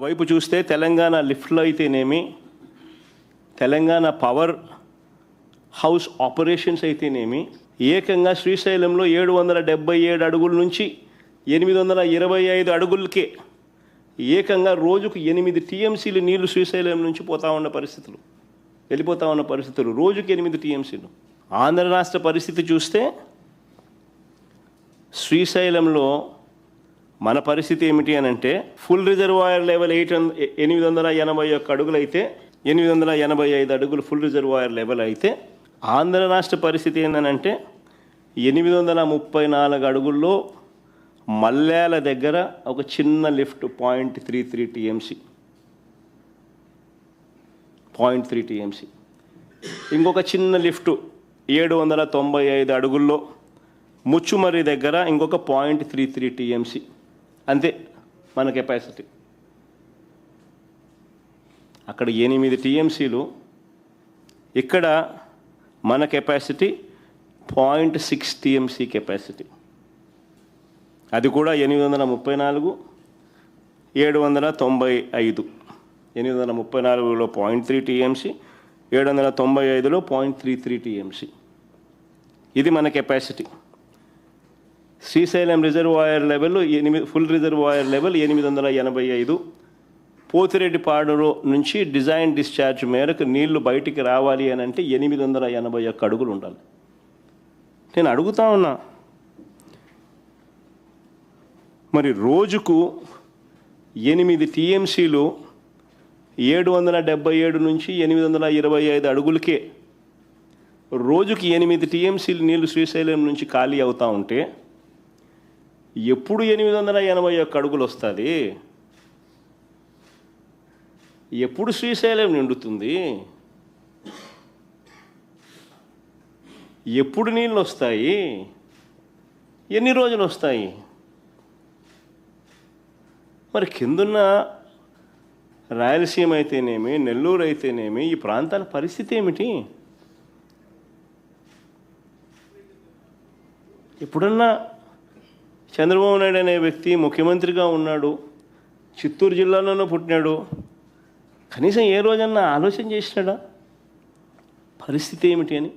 వైపు చూస్తే తెలంగాణ లిఫ్ట్లో అయితేనేమి, తెలంగాణ పవర్ హౌస్ ఆపరేషన్స్ అయితేనేమి, ఏకంగా శ్రీశైలంలో 777 అడుగుల నుంచి 825 అడుగులకే ఏకంగా రోజుకు 8 టీఎంసీలు నీళ్లు శ్రీశైలం నుంచి వెళ్ళిపోతా ఉన్న పరిస్థితులు, రోజుకి 8 టీఎంసీలు. ఆంధ్ర రాష్ట్ర పరిస్థితి చూస్తే శ్రీశైలంలో మన పరిస్థితి ఏమిటి అని అంటే, ఫుల్ రిజర్వాయర్ లెవెల్ 881 అడుగులు అయితే, 885 అడుగులు ఫుల్ రిజర్వాయర్ లెవెల్ అయితే, ఆంధ్ర రాష్ట్ర పరిస్థితి ఏంటంటే 834 అడుగుల్లో మల్యాల దగ్గర ఒక చిన్న లిఫ్ట్ 0.33 టీఎంసీ, 0.3 టీఎంసీ. ఇంకొక చిన్న లిఫ్ట్ 795 అడుగుల్లో ముచ్చుమర్రి దగ్గర ఇంకొక 0.33 టీఎంసీ. అంతే మన కెపాసిటీ. అక్కడ 8 టీఎంసీలు, ఇక్కడ మన కెపాసిటీ 0.6 టీఎంసీ కెపాసిటీ. అది కూడా 834, 795. 834లో 0.3 టీఎంసీ, 795లో 0.33 టీఎంసీ. ఇది మన capacity. Srisailam reservoir level full reservoir level 885. పోతిరెడ్డిపాడులో నుంచి డిజైన్ డిశ్చార్జ్ మేరకు నీళ్లు బయటికి రావాలి అని అంటే 881 అడుగులు ఉండాలి. నేను అడుగుతా ఉన్నా, మరి రోజుకు 8 టీఎంసీలు 777 నుంచి 825 అడుగులకే రోజుకి 8 టీఎంసీలు నీళ్లు శ్రీశైలం నుంచి ఖాళీ అవుతూ ఉంటే ఎప్పుడు 881 అడుగులు వస్తుంది? ఎప్పుడు శ్రీశైలం నిండుతుంది? ఎప్పుడు నీళ్ళు వస్తాయి? ఎన్ని రోజులు వస్తాయి? మరి కిందున్న రాయలసీమ అయితేనేమి, నెల్లూరు అయితేనేమి, ఈ ప్రాంతాల పరిస్థితి ఏమిటి? ఎప్పుడన్నా చంద్రబాబు నాయుడు అనే వ్యక్తి ముఖ్యమంత్రిగా ఉన్నాడు, చిత్తూరు జిల్లాలోనూ పుట్టినాడు, కనీసం ఏ రోజన్నా ఆలోచన చేసినాడా పరిస్థితి ఏమిటి అని?